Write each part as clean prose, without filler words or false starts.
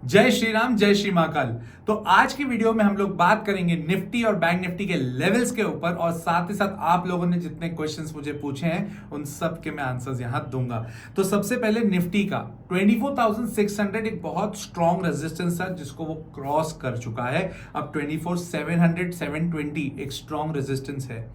जय श्री राम, जय श्री महाकाल। तो आज की वीडियो में हम लोग बात करेंगे निफ्टी और बैंक निफ्टी के लेवल्स के ऊपर, और साथ ही साथ आप लोगों ने जितने क्वेश्चंस मुझे पूछे हैं उन सब के मैं आंसर्स यहां दूंगा। तो सबसे पहले निफ्टी का 24,600 एक बहुत स्ट्रॉन्ग रेजिस्टेंस था जिसको वो क्रॉस कर चुका है। अब 24,700 720 एक स्ट्रॉन्ग रेजिस्टेंस है।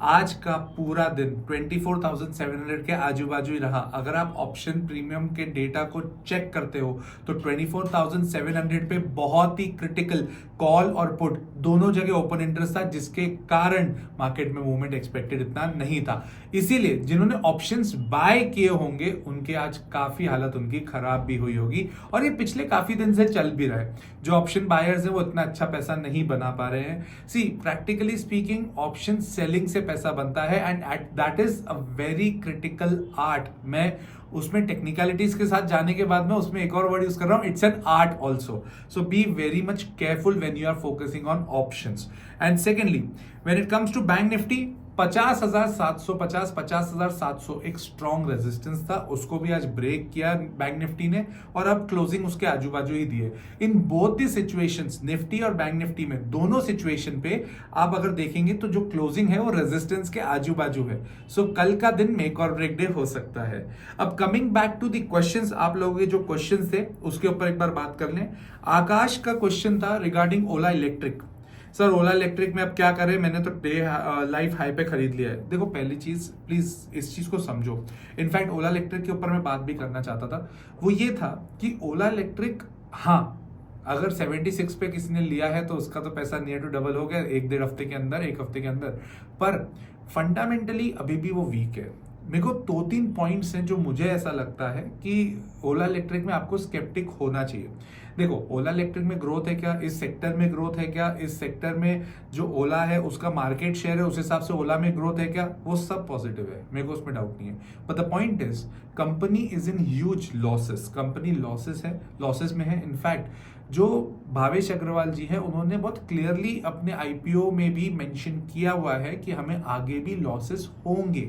आज का पूरा दिन 24,700 के आजू बाजू ही रहा। अगर आप ऑप्शन प्रीमियम के डेटा को चेक करते हो तो 24,700 पे बहुत ही क्रिटिकल कॉल और पुट दोनों जगह ओपन इंटरेस्ट था, जिसके कारण मार्केट में मूवमेंट एक्सपेक्टेड इतना नहीं था। इसीलिए जिन्होंने ऑप्शंस बाय किए होंगे उनके आज काफी हालत उनकी खराब भी हुई होगी, और ये पिछले काफी दिन से चल भी रहा है। जो ऑप्शन बायर्स हैं वो इतना अच्छा पैसा नहीं बना पा रहे हैं। सी प्रैक्टिकली स्पीकिंग ऑप्शन सेलिंग से पैसा बनता है, and that is a very critical art. मैं उसमें टेक्निकलिटीज के साथ जाने के बाद में उसमें एक और वर्ड यूज कर रहा हूं, it's an art also. So be very much careful when you are focusing on options. And secondly when it comes to bank Nifty 50,750 50,700 एक स्ट्रॉन्ग रेजिस्टेंस था, उसको भी आज ब्रेक किया बैंक निफ्टी ने, और अब क्लोजिंग उसके आजू बाजू ही दिए। In both the situations, Nifty और बैंक निफ्टी में दोनों सिचुएशन पे आप अगर देखेंगे तो जो क्लोजिंग है वो रेजिस्टेंस के आजू बाजू है। सो कल का दिन मेक और ब्रेक डे हो सकता है। अब coming back to the questions, आप लोगों के जो क्वेश्चंस थे उसके ऊपर एक बार बात कर लें। आकाश का क्वेश्चन था रिगार्डिंग ओला इलेक्ट्रिक। सर ओला इलेक्ट्रिक में अब क्या करें, मैंने तो डे लाइफ हाई पे खरीद लिया है। देखो पहली चीज प्लीज इस चीज को समझो। इनफैक्ट ओला इलेक्ट्रिक के ऊपर मैं बात भी करना चाहता था, वो ये था कि ओला इलेक्ट्रिक, हाँ अगर 76 पे किसी ने लिया है तो उसका तो पैसा नियर टू डबल हो गया एक डेढ़ हफ्ते के अंदर, एक हफ्ते के अंदर। पर फंडामेंटली अभी भी वो वीक है। मेरे को दो तीन पॉइंट्स हैं जो मुझे ऐसा लगता है कि ओला इलेक्ट्रिक में आपको स्केप्टिक होना चाहिए। देखो ओला इलेक्ट्रिक में ग्रोथ है क्या, इस सेक्टर में ग्रोथ है क्या, इस सेक्टर में जो ओला है उसका मार्केट शेयर है उस हिसाब से ओला में ग्रोथ है क्या, वो सब पॉजिटिव है, मेरे को उसमें डाउट नहीं है। But the point is company is in huge losses, company losses है, लॉसेस में है। इनफैक्ट जो भावेश अग्रवाल जी हैं उन्होंने बहुत क्लियरली अपने आईपीओ में भी मेंशन किया हुआ है कि हमें आगे भी लॉसेस होंगे,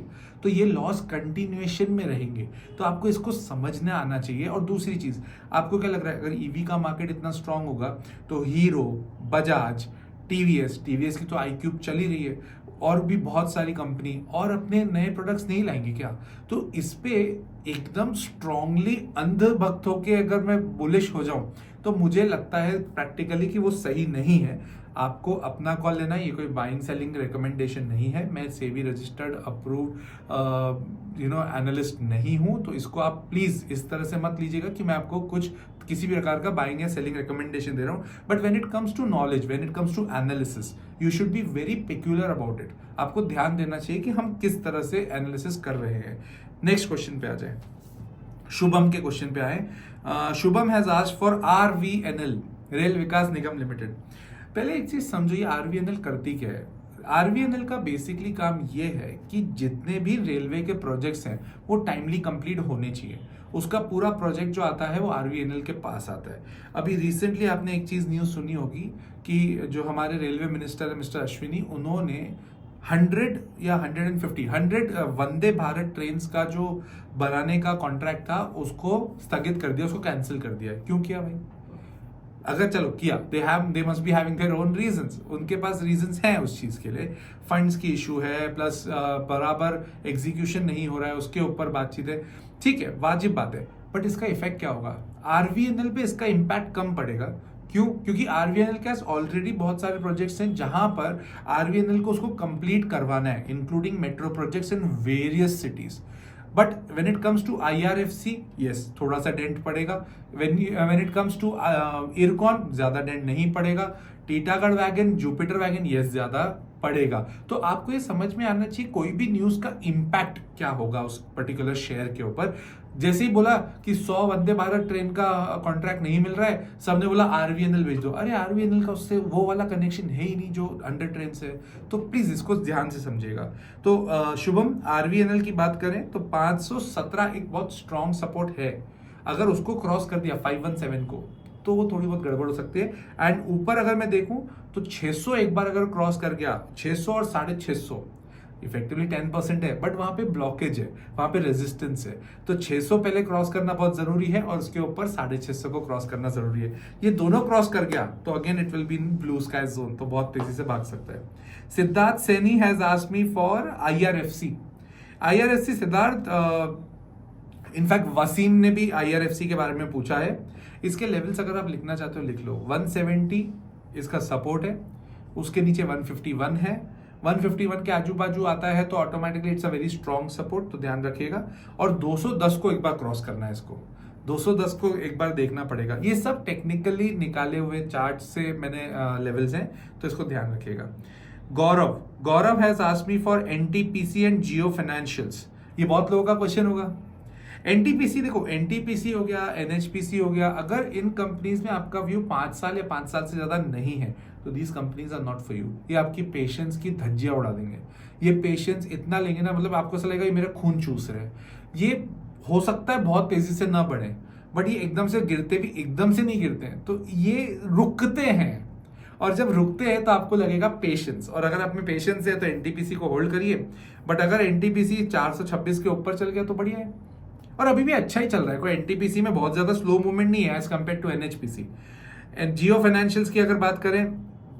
तो ये लॉस कंटिन्यूएशन में रहेंगे। तो आपको इसको समझना आना चाहिए। और दूसरी चीज, आपको क्या लग रहा है अगर ईवी का मार्केट इतना स्ट्रांग होगा तो हीरो, बजाज, टीवीएस की तो iQube चली रही है, और भी बहुत सारी कंपनी और अपने नए प्रोडक्ट्स नहीं लाएंगे क्या? तो इस पे एकदम स्ट्रांगली अंधभक्त होके अगर मैं बुलिश हो जाऊं तो मुझे लगता है प्रैक्टिकली कि वो सही नहीं है। आपको अपना कॉल लेना है, ये कोई बाइंग सेलिंग रिकमेंडेशन नहीं है। मैं सेबी रजिस्टर्ड अप्रूव्ड एनालिस्ट नहीं हूं, तो इसको आप प्लीज इस तरह से मत लीजिएगा कि मैं आपको कुछ किसी भी प्रकार का बाइंग या सेलिंग रिकमेंडेशन दे रहा हूं। But when it comes to knowledge, when it comes to analysis, you should be very peculiar about it. आपको ध्यान देना चाहिए कि हम किस तरह से एनालिसिस कर रहे हैं। नेक्स्ट क्वेश्चन पे आ जाए, शुभम के क्वेश्चन पे आए। Shubham has asked for RVNL, rail Vikas Nigam limited. पहले एक चीज समझो, ये आरवीएनएल करती क्या है। आरवीएनएल का बेसिकली काम ये है कि जितने भी रेलवे के प्रोजेक्ट्स हैं वो टाइमली कंप्लीट होने चाहिए। उसका पूरा प्रोजेक्ट जो आता है वो आरवीएनएल के पास आता है। अभी रिसेंटली आपने एक चीज न्यूज सुनी होगी कि जो हमारे रेलवे मिनिस्टर है मिस्टर अश्विनी, उन्होंने 100 या 150 वंदे भारत ट्रेन का जो बनाने का कॉन्ट्रैक्ट था उसको स्थगित कर दिया, उसको कैंसिल कर दिया। क्यों किया भाई? अगर चलो किया, they must be having their own reasons, उनके पास रीजंस हैं उस चीज के लिए। फंड्स की इशू है, प्लस बराबर एग्जीक्यूशन नहीं हो रहा है, उसके ऊपर बातचीत है, ठीक है, वाजिब बात है। बट इसका इफेक्ट क्या होगा? आरवीएनएल पे इसका इंपैक्ट कम पड़ेगा। क्यों? क्योंकि आरवीएनएल के पास ऑलरेडी बहुत सारे प्रोजेक्ट्स हैं जहां पर आरवीएनएल को उसको कंप्लीट करवाना है, including metro projects in various cities. But when it comes to IRFC, yes थोड़ा सा डेंट पड़ेगा। When it comes to Ircon, ज्यादा डेंट नहीं पड़ेगा। Titagarh wagon, Jupiter wagon, yes ज्यादा पड़ेगा। तो आपको ये समझ में आना चाहिए कोई भी न्यूज का इंपैक्ट क्या होगा उस पर्टिकुलर शेयर के ऊपर। जैसे ही बोला कि 100 वंदे भारत ट्रेन का कॉन्ट्रैक्ट नहीं मिल रहा है, सबने बोला आरवीएनएल भेज दो। अरे आरवीएनएल का उससे वो वाला कनेक्शन है ही नहीं जो अंडर ट्रेन से है। तो प्लीज इसको ध्यान से समझिएगा। तो शुभम, आरवीएनएल की बात करें तो 517 एक बहुत स्ट्रॉन्ग सपोर्ट है। अगर उसको क्रॉस कर दिया 517 को तो वो थोड़ी बहुत गड़बड़ हो सकती है। एंड ऊपर अगर मैं देखूं तो 600 एक बार अगर क्रॉस कर गया, 600 और 650, इफेक्टिवली 10% है, बट वहां पे ब्लॉकेज है, वहां पे रेजिस्टेंस है। तो 600 पहले क्रॉस करना बहुत जरूरी है और उसके ऊपर 650 को क्रॉस करना जरूरी है। ये दोनों क्रॉस कर गया तो again it will be in blue sky zone, तो बहुत तेजी से भाग सकता है। Siddharth Saini has asked me for IRFC Siddharth, in fact Wasim ने भी IRFC के बारे में पूछा है। इसके लेवल्स अगर आप लिखना चाहते हो लिख लो। 170 इसका सपोर्ट है, उसके नीचे 151 है, 151 के आजू बाजू आता है तो automatically it's a very strong support, तो ध्यान रखिएगा। और 210 को एक बार क्रॉस करना है, इसको 210 को एक बार देखना पड़ेगा। ये सब टेक्निकली निकाले हुए चार्ट से मैंने लेवल्स हैं, तो इसको ध्यान रखिएगा। Gaurav has asked me for NTPC and Jio Financials. ये बहुत लोगों का क्वेश्चन होगा। NTPC देखो, NTPC हो गया, NHPC हो गया, अगर इन कंपनीज में आपका व्यू 5 साल या 5 साल से ज्यादा नहीं है तो these companies are not for you. ये आपकी पेशेंस की धज्जियां उड़ा देंगे। ये पेशेंस इतना लेंगे ना, मतलब आपको ऐसा लगेगा ये मेरा खून चूस रहे हैं। ये हो सकता है बहुत तेजी से ना बढ़े, बट ये एकदम से गिरते भी एकदम से नहीं गिरते हैं, तो ये रुकते हैं। और जब रुकते हैं तो आपको लगेगा पेशेंस, और अगर आप में पेशेंस है तो NTPC को होल्ड करिए। बट अगर NTPC 426 के ऊपर चल गया तो बढ़िया है, और अभी भी अच्छा ही चल रहा है। कोई NTPC में बहुत ज्यादा स्लो मूवमेंट नहीं है as compare to NHPC। And Jio financials की अगर बात करें,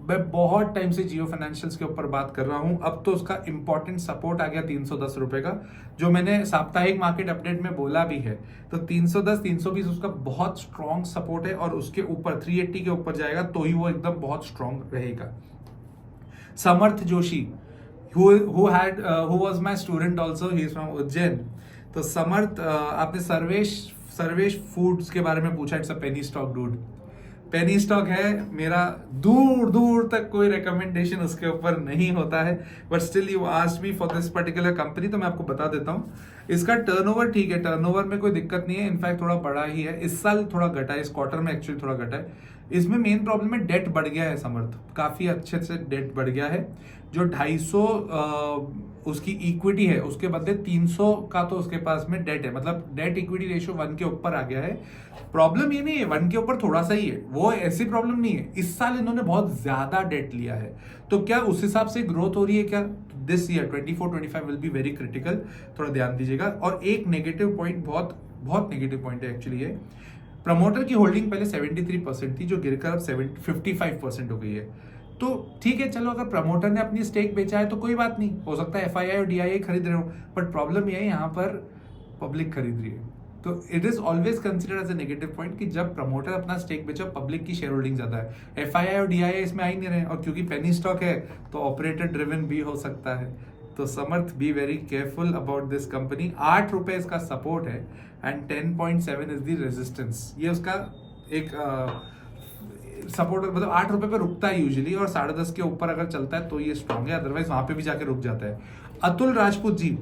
मैं बहुत टाइम से जियो फाइनेंशियल्स के ऊपर बात कर रहा हूं। अब तो उसका इंपॉर्टेंट सपोर्ट आ गया 310 रुपए का, जो मैंने साप्ताहिक मार्केट अपडेट में बोला भी है। तो 310 320 उसका बहुत स्ट्रॉन्ग सपोर्ट है, और उसके ऊपर 380 के ऊपर जाएगा तो ही वो एकदम बहुत स्ट्रॉन्ग रहेगा। समर्थ Joshi who was my student also, he is from Ujjain. तो समर्थ, आपने सर्वेश फूड्स के बारे में पूछा। It's a penny stock dude, penny stock है मेरा। दूर दूर तक कोई रिकमेंडेशन उसके ऊपर नहीं होता है, but still you asked me for this particular company, तो मैं आपको बता देता हूँ। इसका टर्नओवर ठीक है, टर्नओवर में कोई दिक्कत नहीं है, इनफैक्ट थोड़ा बड़ा ही है। इस साल थोड़ा घटा है, इस क्वार्टर में एक्चुअली थोड़ा घटा है। इसमें मेन प्रॉब्लम है डेट बढ़ गया है। समर्थ काफी अच्छे से डेट बढ़ गया है। जो 250 उसकी इक्विटी है, उसके बदले 300 का तो उसके पास में डेट है, मतलब डेट इक्विटी रेशियो 1 के ऊपर आ गया है। प्रॉब्लम ये नहीं है 1 के ऊपर थोड़ा सा ही है, वो ऐसी प्रॉब्लम नहीं है। इस साल इन्होंने बहुत ज्यादा डेट लिया है, तो क्या उस हिसाब से ग्रोथ हो रही है क्या? This year 24-25 will be very critical, थोड़ा ध्यान दीजिएगा। और एक नेगेटिव पॉइंट, बहुत बहुत नेगेटिव पॉइंट है एक्चुअली ये, प्रमोटर की होल्डिंग पहले 73% थी, जो गिरकर अब 55% हो गई है। तो ठीक है, चलो अगर प्रमोटर ने अपनी स्टेक बेचा है तो कोई बात नहीं, हो सकता है FII और DII खरीद रहे हो, बट प्रॉब्लम यह है यहाँ पर पब्लिक खरीद रही है। तो it is always considered as a negative point कि जब प्रमोटर अपना स्टेक बेचा, पब्लिक की शेयर होल्डिंग ज्यादा है। FII और DII इसमें आ ही नहीं रहे, और क्योंकि पेनी स्टॉक है तो ऑपरेटर ड्रिवन भी हो सकता है। तो Samarth, be very careful about this company. 8 रुपए इसका सपोर्ट है एंड 10.7 इज द रेजिस्टेंस। ये उसका एक सपोर्ट, मतलब 8 रुपए पे रुकता है यूजुअली, और 10.5 के ऊपर अगर चलता है तो ये स्ट्रॉन्ग है, अदरवाइज वहां पे भी जाके रुक जाता है। अतुल राजपूत जी,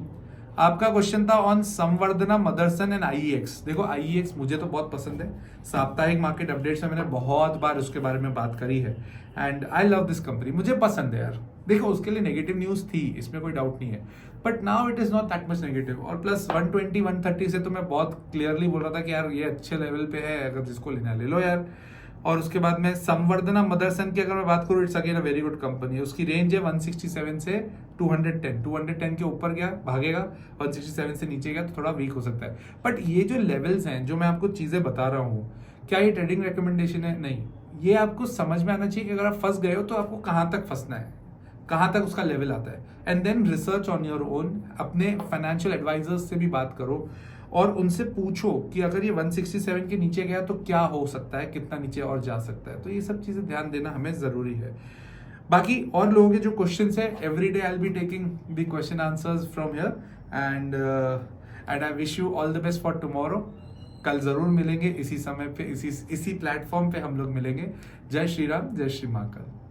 आपका क्वेश्चन था on Samvardhana, Motherson and IEX। देखो IEX मुझे तो बहुत पसंद है, साप्ताहिक मार्केट अपडेट्स में मैंने बहुत बार उसके बारे में बात करी है, and I love this company, मुझे पसंद है यार। देखो उसके लिए नेगेटिव न्यूज थी, इसमें कोई डाउट नहीं है, but now it is not that much negative. और प्लस 120-130 से तो मैं बहुत क्लियरली बोल रहा था कि यार ये अच्छे लेवल पे है, अगर जिसको लेना ले लो यार। और उसके बाद में संवर्धना मदरसन की अगर मैं बात करूं, it's again a very good company है। उसकी रेंज है 167 से 210 के ऊपर गया भागेगा, 167 से नीचे गया तो थोड़ा वीक हो सकता है। बट ये जो लेवल्स हैं, जो मैं आपको चीजें बता रहा हूँ, क्या ये ट्रेडिंग रिकमेंडेशन है? नहीं, ये आपको समझ में आना चाहिए कि अगर आप फंस गए हो तो आपको कहाँ तक फंसना है, कहाँ तक उसका लेवल आता है, and then research on your own. अपने फाइनेंशियल एडवाइजर्स से भी बात करो और उनसे पूछो कि अगर ये 167 के नीचे गया तो क्या हो सकता है, कितना नीचे और जा सकता है। तो ये सब चीजें ध्यान देना हमें जरूरी है। बाकी और लोगों के जो क्वेश्चंस है, every day I will be taking the question answers from here, and I wish you all the best for tomorrow. कल जरूर मिलेंगे इसी समय पे, इसी प्लेटफॉर्म पे हम लोग मिलेंगे। जय श्री राम, जय श्री महाकाल।